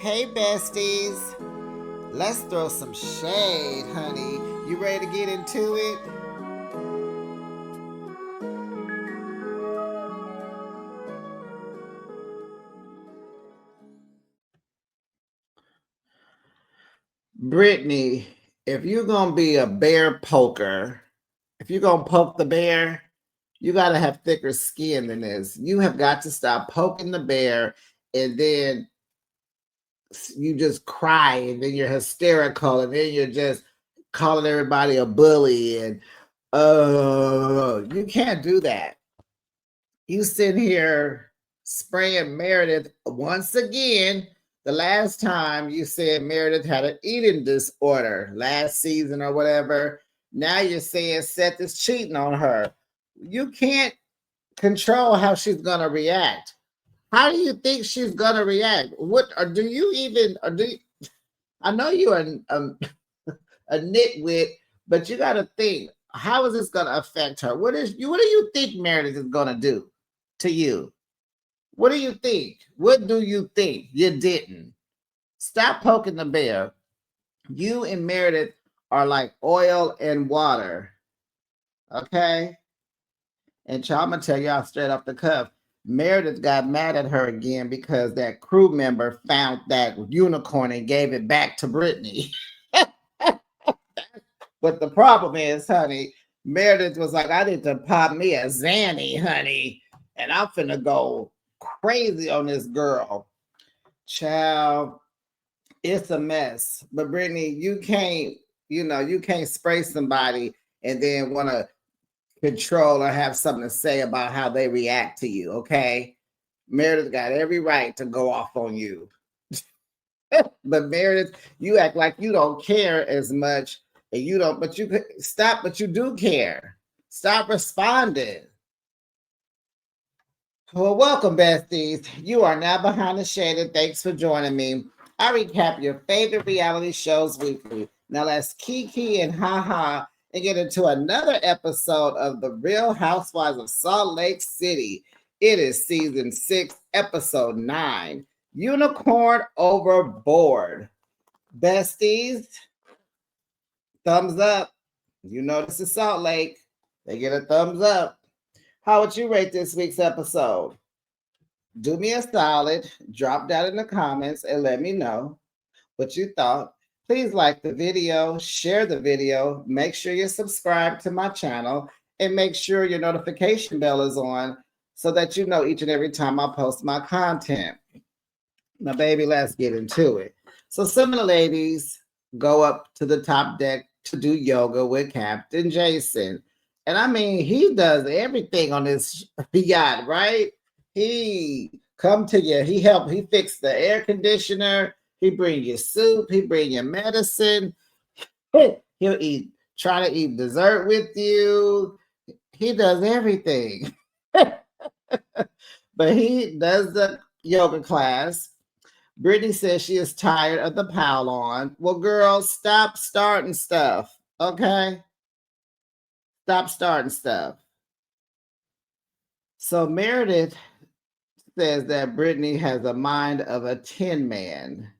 Hey, besties. Let's throw some shade, honey. You ready to get into it? Brittany, if you're going to be a bear poker, if you're going to poke the bear, you got to have thicker skin than this. You have got to stop poking the bear and then you just cry and then you're hysterical and then you're just calling everybody a bully and you can't do that. You sit here spraying Meredith once again. The last time you said Meredith had an eating disorder last season or whatever. Now you're saying Seth is cheating on her. You can't control how she's gonna react. How do you think she's gonna react? What or do you even or do you, I know you're a nitwit, but you got to think, how is this going to affect her? What do you think Meredith is going to do to you? What do you think? What do you think? You didn't. Stop poking the bear. You and Meredith are like oil and water. Okay? And I'm going to tell y'all straight off the cuff. Meredith got mad at her again because that crew member found that unicorn and gave it back to Britani. But the problem is, honey, Meredith was like, I need to pop me a Zanny, honey. And I'm finna go crazy on this girl. Child, it's a mess. But Brittany, you can't spray somebody and then want to control or have something to say about how they react to you, okay? Meredith got every right to go off on you. But Meredith, you act like you don't care as much, and you don't. But you stop. But you do care. Stop responding. Well, welcome, besties. You are now behind the shade, and thanks for joining me. I recap your favorite reality shows weekly. Now let's kiki and haha and get into another episode of the Real Housewives of Salt Lake City. It is season 6, episode 9. Unicorn overboard. Besties, thumbs up. You know this is Salt Lake. They get a thumbs up. How would you rate this week's episode? Do me a solid, drop down in the comments and let me know what you thought. Please like the video, share the video, make sure you're subscribed to my channel, and make sure your notification bell is on so that you know each and every time I post my content. Now, baby, let's get into it. So some of the ladies go up to the top deck to do yoga with Captain Jason. And I mean, he does everything on this yacht, right? He come to you, he fix the air conditioner, he bring you soup, he bring you medicine, he'll try to eat dessert with you. He does everything. But he does the yoga class. Brittany says she is tired of the pile on. Well, girls, stop starting stuff. Okay? Stop starting stuff. So Meredith says that Brittany has a mind of a tin man.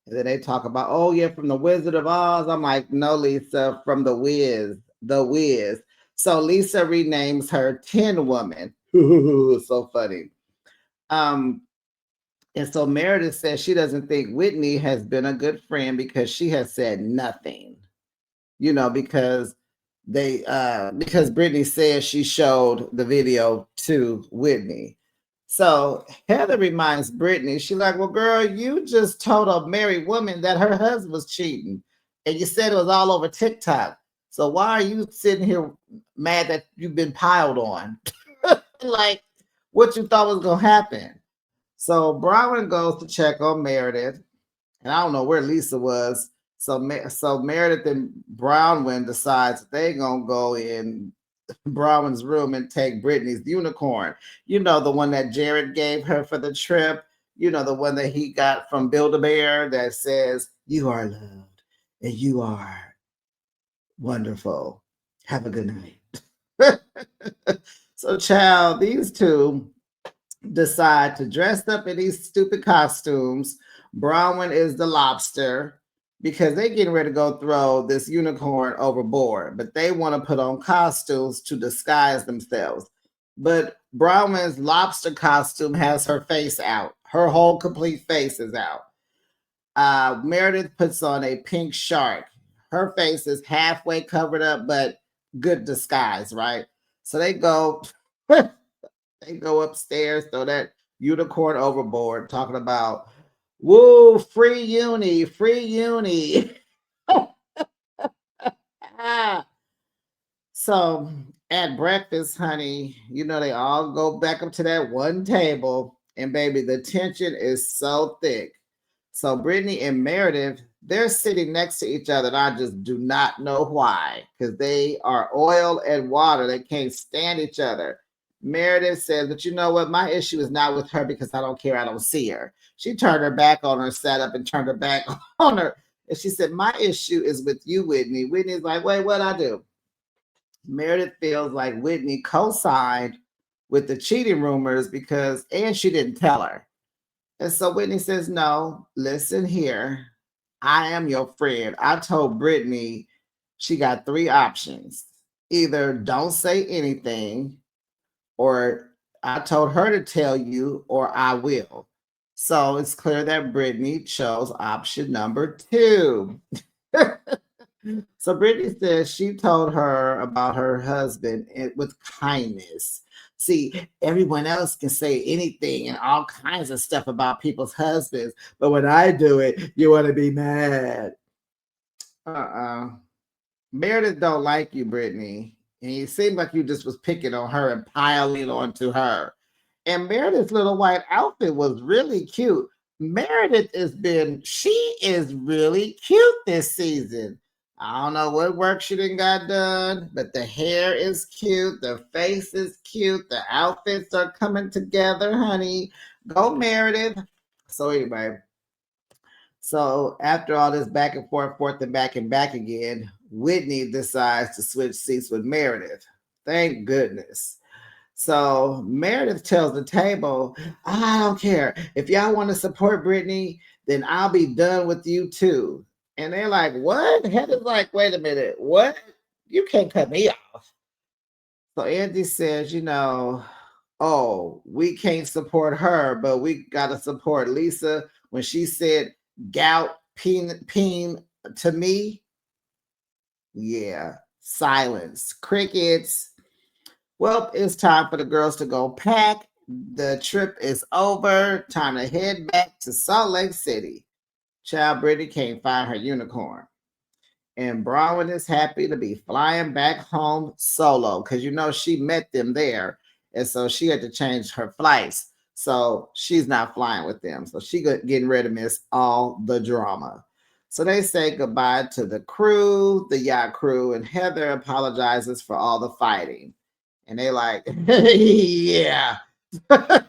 And then they talk about, oh, yeah, from the Wizard of Oz. I'm like, no, Lisa, from the Wiz. The Wiz. So Lisa renames her Tin Woman. So funny. And so Meredith says she doesn't think Whitney has been a good friend because she has said nothing, because because Brittany says she showed the video to Whitney. So Heather reminds Brittany, she's like, well, girl, you just told a married woman that her husband was cheating. And you said it was all over TikTok. So why are you sitting here mad that you've been piled on? Like, what you thought was going to happen? So Bronwyn goes to check on Meredith, and I don't know where Lisa was. So Meredith and Bronwyn decides they're gonna go in Bronwyn's room and take Brittany's unicorn. You know, the one that Jared gave her for the trip. You know, the one that he got from Build-A-Bear that says, "You are loved and you are wonderful. Have a good night." So, child, these two decide to dress up in these stupid costumes. Bronwyn is the lobster because they getting ready to go throw this unicorn overboard, but they want to put on costumes to disguise themselves. But Bronwyn's lobster costume has her face out. Her whole complete face is out. Meredith puts on a pink shark. Her face is halfway covered up, but good disguise, right? So they go, they go upstairs, throw that unicorn overboard, talking about, woo, free uni. So at breakfast, honey, they all go back up to that one table, and baby, the tension is so thick. So Brittany and Meredith, they're sitting next to each other, and I just do not know why, because they are oil and water. They can't stand each other. Meredith says, but you know what? My issue is not with her because I don't care. I don't see her. She turned her back on her, sat up and turned her back on her. And she said, my issue is with you, Whitney. Whitney's like, wait, what'd I do? Meredith feels like Whitney co-signed with the cheating rumors and she didn't tell her. And so Whitney says, no, listen here. I am your friend. I told Brittany she got three options. Either don't say anything, or I told her to tell you, or I will. So it's clear that Brittany chose option number 2. So Brittany says she told her about her husband with kindness. See, everyone else can say anything and all kinds of stuff about people's husbands, but when I do it, you want to be mad. Meredith don't like you, Brittany, and it seemed like you just was picking on her and piling onto her. And Meredith's little white outfit was really cute. She is really cute this season. I don't know what work she didn't got done, but the hair is cute, the face is cute, the outfits are coming together, honey. Go Meredith. So anyway, so after all this back and forth and back again, Whitney decides to switch seats with Meredith. Thank goodness. So Meredith tells the table, I don't care. If y'all want to support Brittany, then I'll be done with you too. And they're like, what? Heather's like, wait a minute, what? You can't cut me off. So Andy says, oh, we can't support her, but we got to support Lisa when she said gout peen to me. Yeah, silence, crickets. Well, it's time for the girls to go pack. The trip is over. Time to head back to Salt Lake City. Child Brittany can't find her unicorn. And Bronwyn is happy to be flying back home solo because she met them there. And so she had to change her flights. So she's not flying with them. So she getting ready to miss all the drama. So they say goodbye to the crew, the yacht crew, and Heather apologizes for all the fighting. And they like, yeah. Then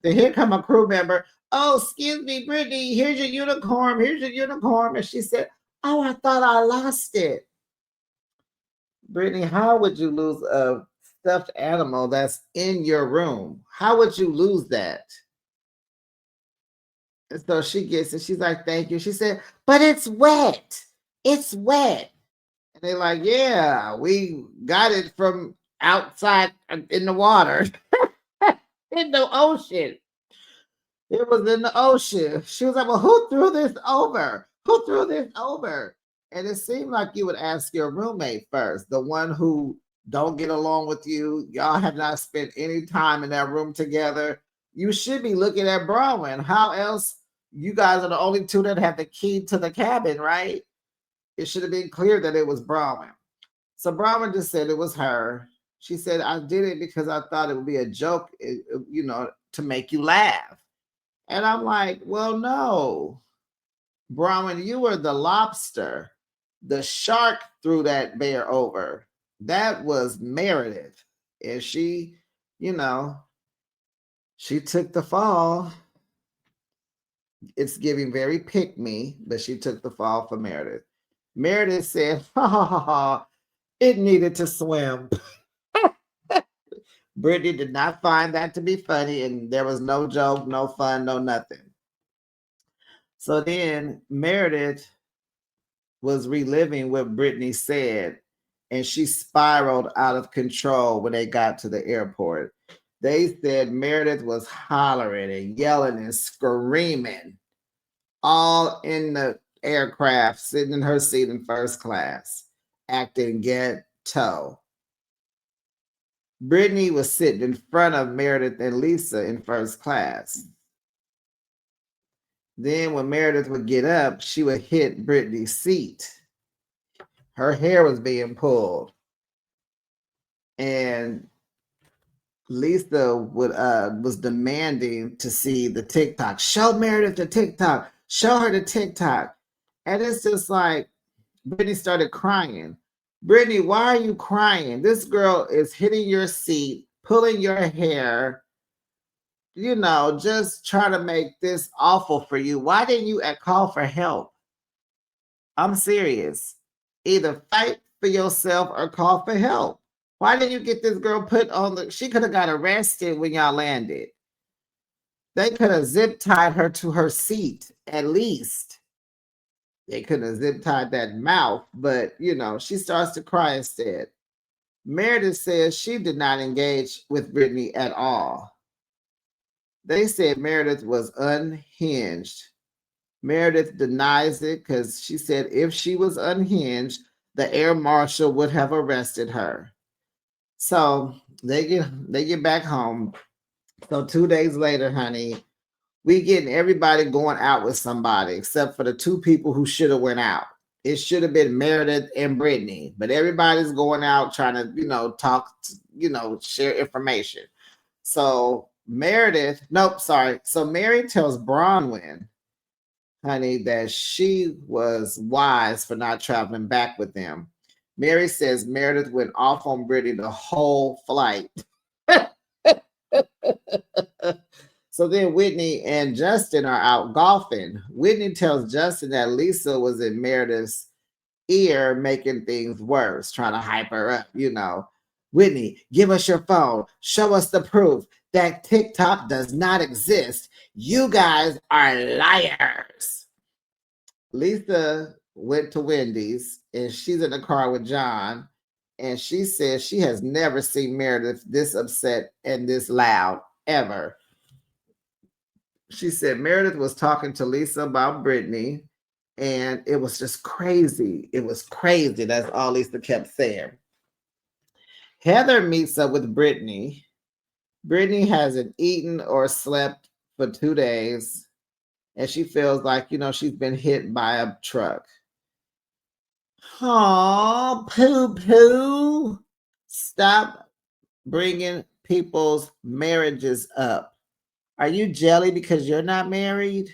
here come a crew member. Oh, excuse me, Brittany, here's your unicorn. Here's your unicorn. And she said, oh, I thought I lost it. Brittany, how would you lose a stuffed animal that's in your room? How would you lose that? And so she gets it. She's like, thank you. She said, but it's wet. It's wet. And they're like, yeah, we got it from outside in the water. In the ocean. It was in the ocean. She was like, well, who threw this over? Who threw this over? And it seemed like you would ask your roommate first, the one who don't get along with you. Y'all have not spent any time in that room together. You should be looking at Bronwyn. How else? You guys are the only two that have the key to the cabin, right? It should have been clear that it was Bronwyn. So Bronwyn just said it was her. She said, I did it because I thought it would be a joke, to make you laugh. And I'm like, well, no. Bronwyn, you were the lobster. The shark threw that bear over. That was Meredith. And she, she took the fall. It's giving very pick me, but she took the fall for Meredith. Meredith said, ha ha ha ha, it needed to swim. Britani did not find that to be funny, and there was no joke, no fun, no nothing. So then Meredith was reliving what Britani said, and she spiraled out of control when they got to the airport. They said Meredith was hollering and yelling and screaming all in the aircraft, sitting in her seat in first class, acting ghetto. Britani was sitting in front of Meredith and Lisa in first class. Then when Meredith would get up, she would hit Britani's seat. Her hair was being pulled. And Lisa was demanding to see the TikTok. Show Meredith the TikTok. Show her the TikTok. And it's just like Britani started crying. Britani, why are you crying? This girl is hitting your seat, pulling your hair, just trying to make this awful for you. Why didn't you call for help? I'm serious. Either fight for yourself or call for help. Why didn't you get this girl put on she could have got arrested when y'all landed. They could have zip tied her to her seat, at least. They could have zip tied that mouth, but she starts to cry instead. Meredith says she did not engage with Britani at all. They said Meredith was unhinged. Meredith denies it because she said if she was unhinged, the air marshal would have arrested her. So they get back home. So 2 days later, honey, we getting everybody going out with somebody except for the two people who should have went out. It should have been Meredith and Britani, but everybody's going out trying to, talk, share information. So So Mary tells Bronwyn, honey, that she was wise for not traveling back with them. Mary says Meredith went off on Britani the whole flight. So then Whitney and Justin are out golfing. Whitney tells Justin that Lisa was in Meredith's ear making things worse, trying to hype her up, Whitney, give us your phone. Show us the proof that TikTok does not exist. You guys are liars. Lisa went to Wendy's and she's in the car with John. And she says she has never seen Meredith this upset and this loud ever. She said Meredith was talking to Lisa about Britani, and it was just crazy. It was crazy. That's all Lisa kept saying. Heather meets up with Britani. Britani hasn't eaten or slept for 2 days, and she feels like, she's been hit by a truck. Oh, poo-poo. Stop bringing people's marriages up. Are you jelly because you're not married?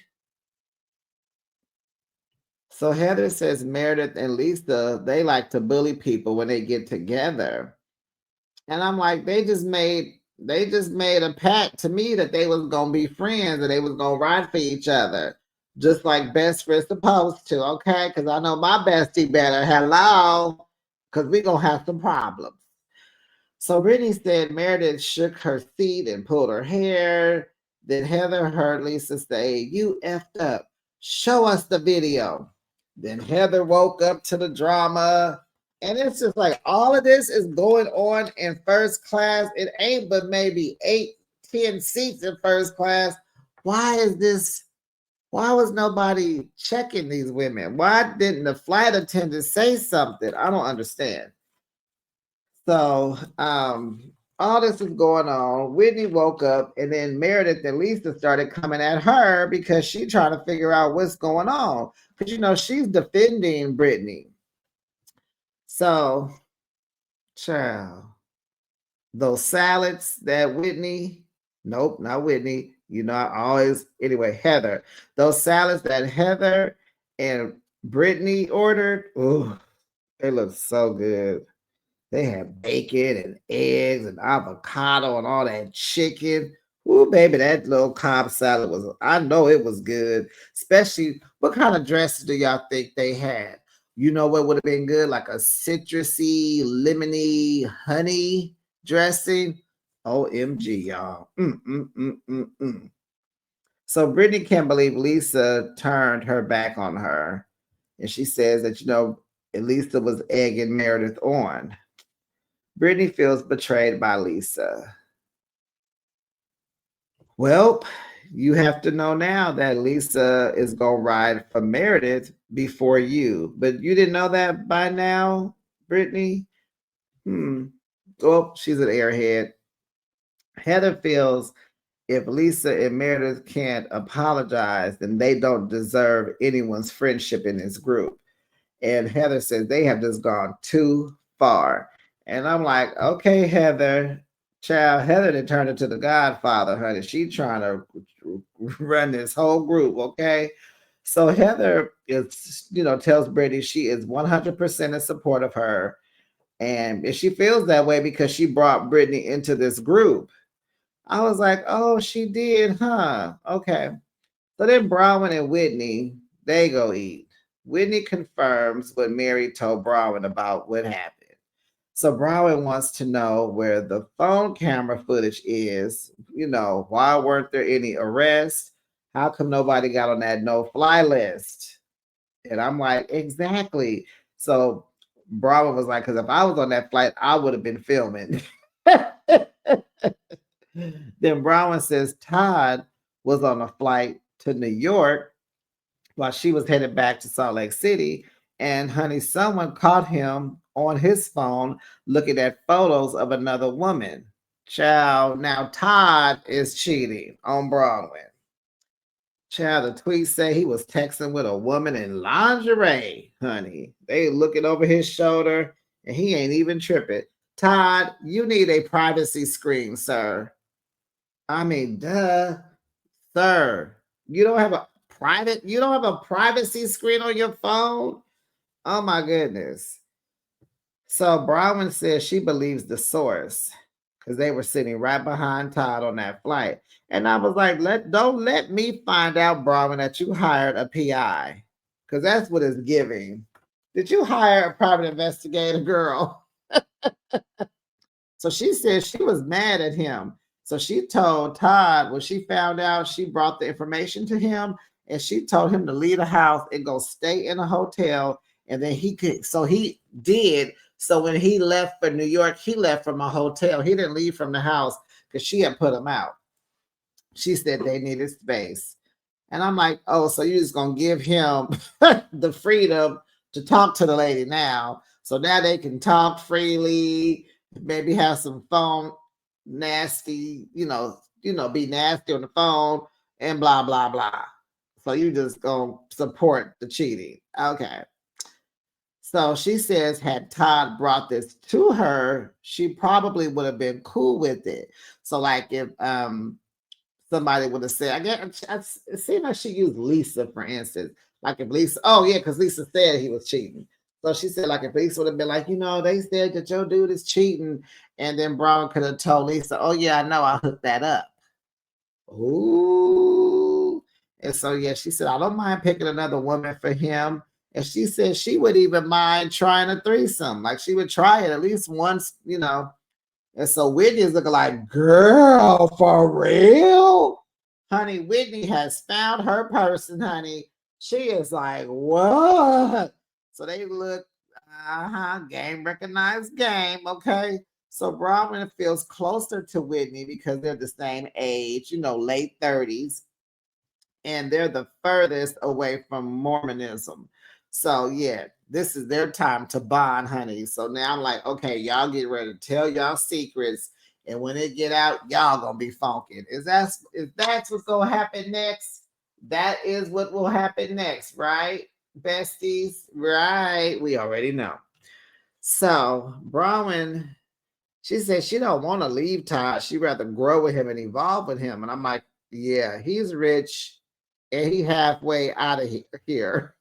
So Heather says Meredith and Lisa, they like to bully people when they get together. And I'm like, they just made a pact to me that they was gonna be friends and they was gonna ride for each other. Just like best friends supposed to, okay? Because I know my bestie better. Hello. Because we're gonna have some problems. So Brittany said Meredith shook her feet and pulled her hair. Then Heather heard Lisa say, "You effed up. Show us the video." Then Heather woke up to the drama. And it's just like all of this is going on in first class. It ain't but maybe 8-10 seats in first class. Why was nobody checking these women? Why didn't the flight attendant say something? I don't understand. So all this is going on. Whitney woke up, and then Meredith and Lisa started coming at her because she's trying to figure out what's going on. Because, she's defending Britani. So, child, those salads that Whitney, nope, not Whitney, Heather, those salads that Heather and Britani ordered, ooh, they look so good. They had bacon and eggs and avocado and all that chicken. Ooh, baby, that little Cobb salad I know it was good. Especially, what kind of dressing do y'all think they had? You know what would have been good? Like a citrusy, lemony, honey dressing. OMG, y'all. So Brittany can't believe Lisa turned her back on her. And she says that, Lisa was egging Meredith on. Brittany feels betrayed by Lisa. Well, you have to know now that Lisa is going to ride for Meredith before you. But you didn't know that by now, Brittany? Well, she's an airhead. Heather feels if Lisa and Meredith can't apologize, then they don't deserve anyone's friendship in this group. And Heather says they have just gone too far. And I'm like, okay, Heather, child, Heather done turned into the Godfather, honey. She trying to run this whole group, okay? So Heather is, tells Brittany she is 100% in support of her. And she feels that way because she brought Brittany into this group. I was like, oh, she did, huh? Okay. So then Bronwyn and Whitney, they go eat. Whitney confirms what Mary told Bronwyn about what happened. So Bronwyn wants to know where the phone camera footage is. Why weren't there any arrests? How come nobody got on that no-fly list? And I'm like, exactly. So Bronwyn was like, because if I was on that flight, I would have been filming. Then Bronwyn says Todd was on a flight to New York while she was headed back to Salt Lake City. And honey, someone caught him on his phone looking at photos of another woman. Child, now Todd is cheating on Bronwyn. Child, the tweet say he was texting with a woman in lingerie, honey. They looking over his shoulder and he ain't even tripping. Todd, you need a privacy screen, sir. I mean, duh, sir. You don't have a privacy screen on your phone? Oh my goodness. So Bronwyn says she believes the source because they were sitting right behind Todd on that flight. And I was like, don't let me find out, Bronwyn, that you hired a PI. Because that's what it's giving. Did you hire a private investigator, girl? So she said she was mad at him. So she told Todd when she found out, she brought the information to him and she told him to leave the house and go stay in a hotel. And then he could, so he did. So when he left for New York, he left from a hotel. He didn't leave from the house because she had put him out. She said they needed space. And I'm like, oh, so you're just going to give him the freedom to talk to the lady now. So now they can talk freely, maybe have some phone nasty, be nasty on the phone and blah, blah, blah. So you just going to support the cheating. Okay. So she says, had Todd brought this to her, she probably would have been cool with it. So like if somebody would have said, it seemed like she used Lisa, for instance. Like if Lisa, oh yeah, because Lisa said he was cheating. So she said, like if Lisa would have been like, they said that your dude is cheating. And then Brown could have told Lisa, oh yeah, I know, I hooked that up. Ooh. And so yeah, she said, I don't mind picking another woman for him. And she said she would even mind trying a threesome. Like she would try it at least once, And so Whitney's looking like, girl, for real? Honey, Whitney has found her person, honey. She is like, what? So they look, game recognized game, okay? So Bronwyn feels closer to Whitney because they're the same age, late 30s. And they're the furthest away from Mormonism. So yeah, this is their time to bond, honey. So now I'm like, okay, y'all get ready to tell y'all secrets. And when it get out, y'all gonna be funking. If that's what's gonna happen next, that is what will happen next, right? Besties, right? We already know. So Bronwyn, she said she don't want to leave Todd. She'd rather grow with him and evolve with him. And I'm like, yeah, he's rich and he halfway out of here.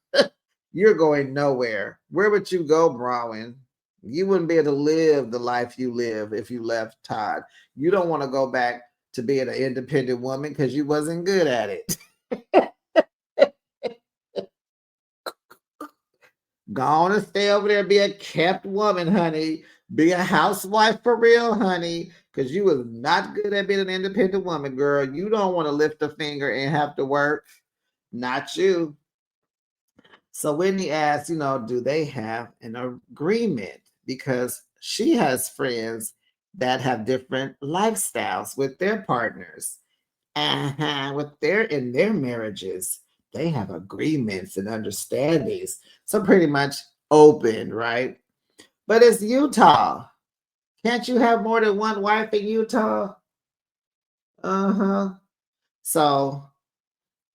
You're going nowhere. Where would you go, Bronwyn? You wouldn't be able to live the life you live if you left Todd. You don't want to go back to being an independent woman because you wasn't good at it. Go on and stay over there, be a kept woman, honey. Be a housewife for real, honey. because you was not good at being an independent woman, girl. You don't want to lift a finger and have to work. Not you. So Whitney asked, do they have an agreement? Because she has friends that have different lifestyles with their partners. With their marriages, they have agreements and understandings. So pretty much open, right? But it's Utah. Can't you have more than one wife in Utah? Uh-huh. So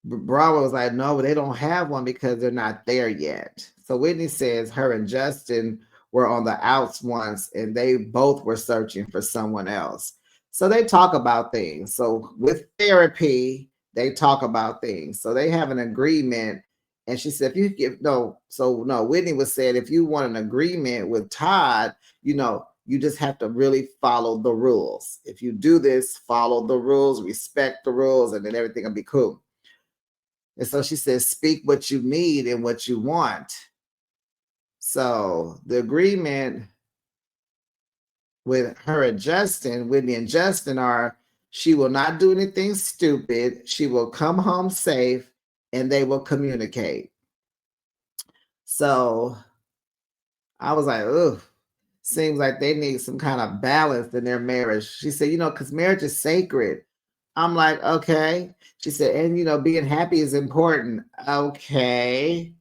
Bravo was like, no, they don't have one because they're not there yet. So Whitney says her and Justin were on the outs once and they both were searching for someone else. So they talk about things. So with therapy, they talk about things. So they have an agreement. And she said, if you give Whitney was saying, if you want an agreement with Todd, you just have to really follow the rules. If you do this, follow the rules, respect the rules, and then everything will be cool. And so she says, speak what you need and what you want. So the agreement with her and Justin, Whitney and Justin, are she will not do anything stupid. She will come home safe and they will communicate. So I was like, ugh, seems like they need some kind of balance in their marriage. She said, because marriage is sacred. I'm like, okay. She said, and being happy is important. Okay.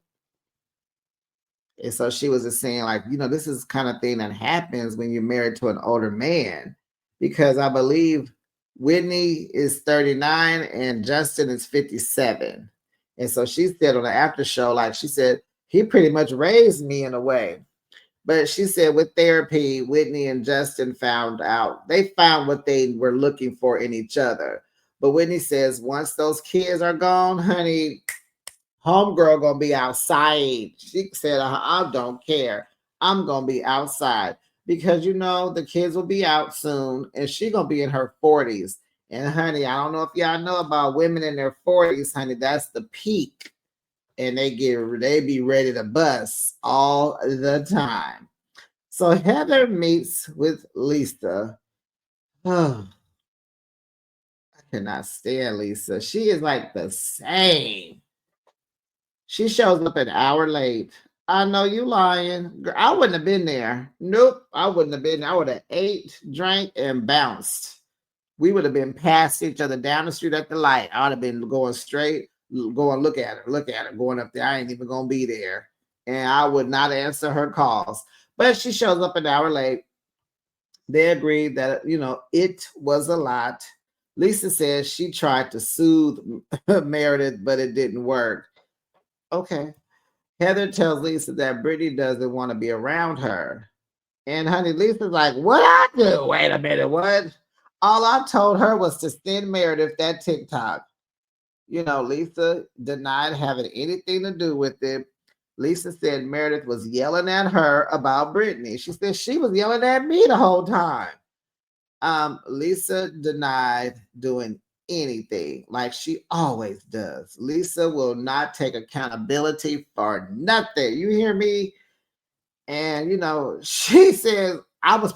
And so she was just saying, like, this is kind of thing that happens when you're married to an older man, because I believe Whitney is 39 and Justin is 57. And so she said on the after show, like she said, he pretty much raised me in a way. But she said with therapy, Whitney and Justin found what they were looking for in each other. But Whitney says, once those kids are gone, honey, homegirl gonna be outside. She said, I don't care. I'm gonna be outside because the kids will be out soon and she gonna be in her 40s. And honey, I don't know if y'all know about women in their 40s, honey. That's the peak. And they be ready to bust all the time. So Heather meets with Lisa. Oh, I cannot stand Lisa. She is like the same. She shows up an hour late. I know you lying. Girl, I wouldn't have been there. Nope, I wouldn't have been there. I would have ate, drank, and bounced. We would have been past each other down the street at the light. I would have been going straight, going look at her, going up there. I ain't even gonna be there. And I would not answer her calls. But she shows up an hour late. They agreed that, it was a lot. Lisa says she tried to soothe Meredith, but it didn't work. Okay. Heather tells Lisa that Brittany doesn't want to be around her. And honey, Lisa's like, what I do? Wait a minute, what? All I told her was to send Meredith that TikTok. Lisa denied having anything to do with it. Lisa said Meredith was yelling at her about Brittany. She said she was yelling at me the whole time. Lisa denied doing anything like she always does. Lisa will not take accountability for nothing. You hear me? And she says, I was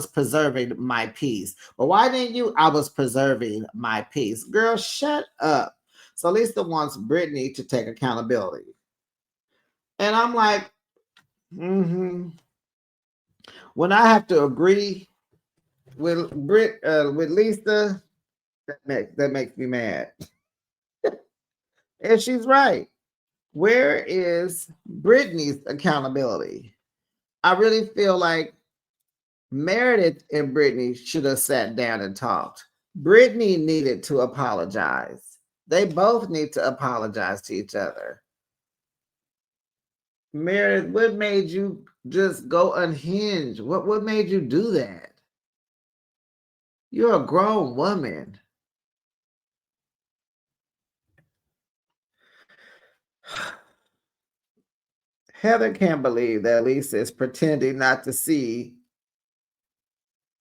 preserving my peace. But why didn't you? I was preserving my peace. Girl, shut up. So Lisa wants Brittany to take accountability. And I'm like, when I have to agree with Lisa, that makes me mad. And she's right. Where is Brittany's accountability? I really feel like Meredith and Brittany should have sat down and talked. Brittany needed to apologize. They both need to apologize to each other. Meredith, what made you just go unhinged? What made you do that? You're a grown woman. Heather can't believe that Lisa is pretending not to see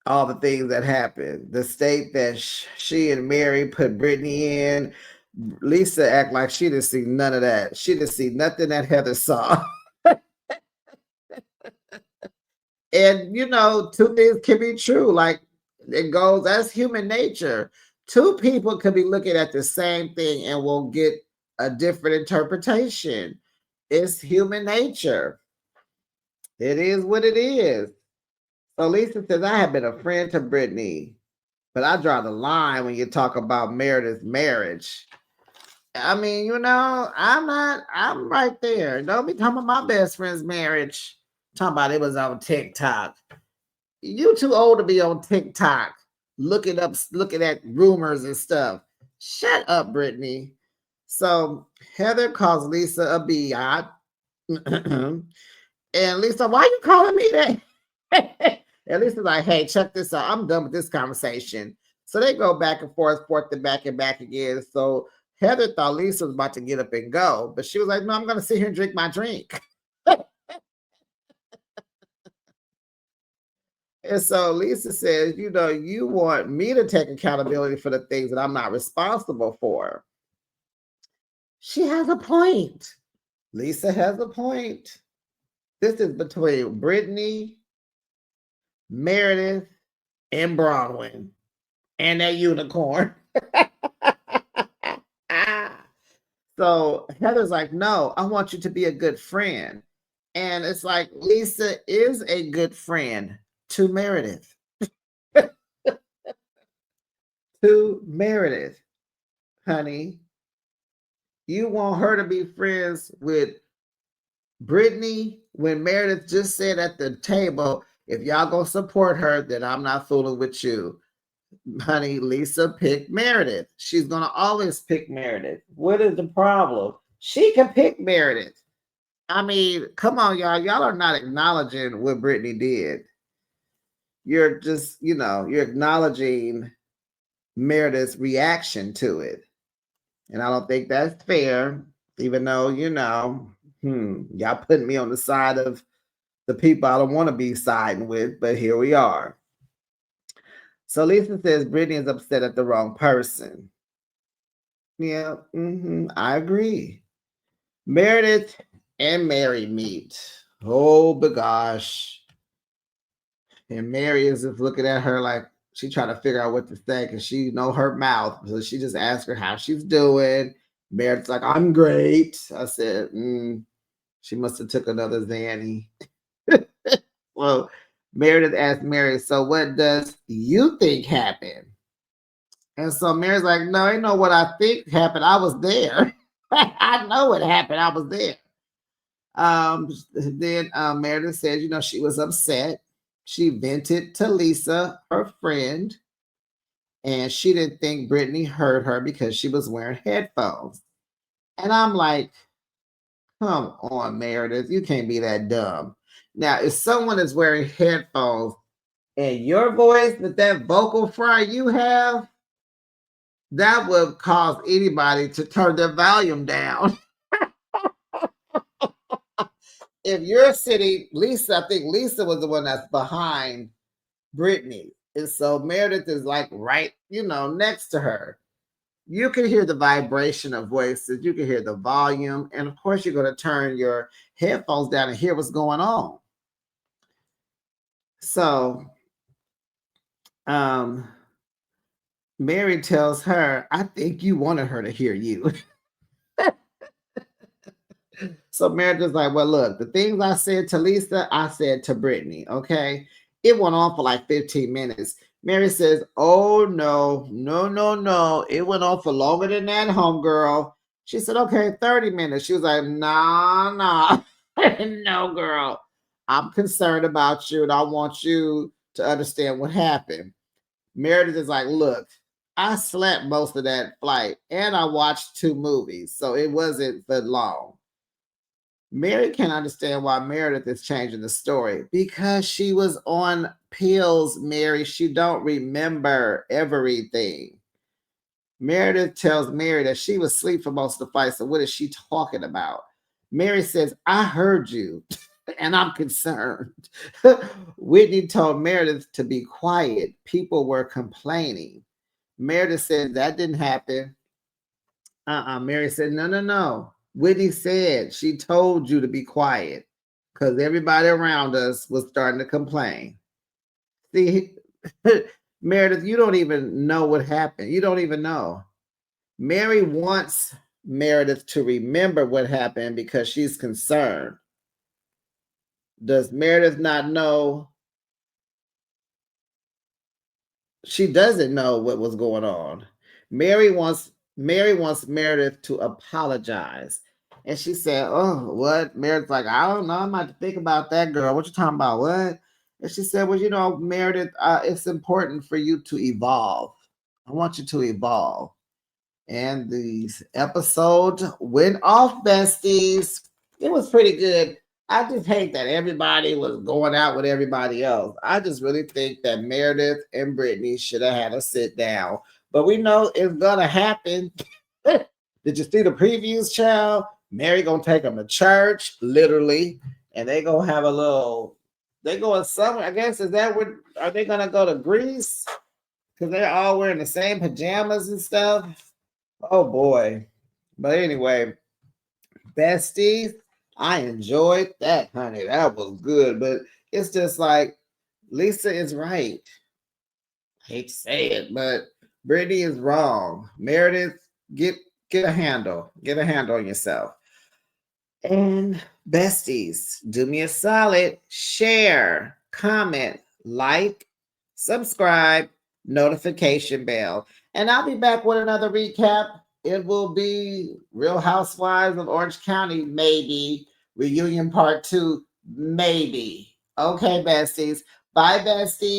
all the things that happened. The state that she and Mary put Brittany in. Lisa act like she didn't see none of that. She didn't see nothing that Heather saw. And two things can be true. Like It goes, that's human nature. Two people could be looking at the same thing and will get a different interpretation. It's human nature. It is what it is. So Lisa says, I have been a friend to Brittany, but I draw the line when you talk about Meredith's marriage. I mean, I'm right there. Don't be talking about my best friend's marriage. Talking about it was on TikTok. You too old to be on TikTok looking at rumors and stuff. Shut up, Brittany. So Heather calls Lisa a biatch. And Lisa, why you calling me that? And Lisa's like, hey, check this out. I'm done with this conversation. So they go back and forth and back again. So Heather thought Lisa was about to get up and go, but she was like, no, I'm going to sit here and drink my drink. And so Lisa says, you want me to take accountability for the things that I'm not responsible for. She has a point. Lisa has a point. This is between Brittany, Meredith, and Bronwyn, and that unicorn. So Heather's like, no, I want you to be a good friend. And it's like, Lisa is a good friend to Meredith. To Meredith, honey. You want her to be friends with Brittany when Meredith just said at the table, if y'all gonna support her, then I'm not fooling with you. Honey, Lisa picked Meredith. She's gonna always pick Meredith. What is the problem? She can pick Meredith. I mean, come on, y'all. Y'all are not acknowledging what Brittany did. You're just, you're acknowledging Meredith's reaction to it. And I don't think that's fair, even though, y'all putting me on the side of the people I don't want to be siding with, but here we are. So Lisa says Brittany is upset at the wrong person. Yeah, I agree. Meredith and Mary meet. Oh, but gosh. And Mary is just looking at her like she trying to figure out what to say because she know her mouth. So she just asked her how she's doing. Meredith's like, I'm great. I said, she must have took another Zanny. Well, Meredith asked Mary, so what does you think happened? And so Mary's like, no, I know what I think happened. I was there. I know what happened. I was there. Then Meredith said, she was upset. She vented to Lisa, her friend, and she didn't think Brittany heard her because she was wearing headphones. And I'm like, come on, Meredith, you can't be that dumb. Now, if someone is wearing headphones and your voice with that vocal fry you have, that would cause anybody to turn their volume down. If you're sitting, Lisa, I think Lisa was the one that's behind Brittany. And so Meredith is like right, next to her. You can hear the vibration of voices. You can hear the volume. And of course, you're going to turn your headphones down and hear what's going on. So Mary tells her, I think you wanted her to hear you. So Meredith's like, well, look, the things I said to Lisa, I said to Brittany, okay? It went on for like 15 minutes. Mary says, oh, no. It went on for longer than that, homegirl. She said, okay, 30 minutes. She was like, nah. No, girl. I'm concerned about you, and I want you to understand what happened. Meredith is like, look, I slept most of that flight, and I watched 2 movies, so it wasn't that long. Mary can't understand why Meredith is changing the story because she was on pills, Mary. She don't remember everything. Meredith tells Mary that she was asleep for most of the fight. So what is she talking about? Mary says, I heard you and I'm concerned. Whitney told Meredith to be quiet. People were complaining. Meredith said that didn't happen. Mary said, no. Whitney said she told you to be quiet because everybody around us was starting to complain. See, Meredith, you don't even know what happened. You don't even know. Mary wants Meredith to remember what happened because she's concerned. Does Meredith not know? She doesn't know what was going on. Mary wants Meredith to apologize. And she said, "Oh, what?" Meredith's like, "I don't know. I'm about to think about that, girl. What you talking about? What?" And she said, "Well, Meredith, it's important for you to evolve. I want you to evolve." And the episode went off, besties. It was pretty good. I just hate that everybody was going out with everybody else. I just really think that Meredith and Britani should have had a sit down. But we know it's gonna happen. Did you see the previews, child? Mary gonna take them to church, literally, and they gonna have a little. They going somewhere. I guess is that what? Are they gonna go to Greece? Because they're all wearing the same pajamas and stuff. Oh boy. But anyway, besties, I enjoyed that, honey. That was good. But it's just like Lisa is right. I hate to say it, but Brittany is wrong. Meredith, get a handle. Get a handle on yourself. And besties, do me a solid, share, comment, like, subscribe, notification bell. And I'll be back with another recap. It will be Real Housewives of Orange County, maybe. Reunion Part 2, maybe. Okay, besties. Bye, besties.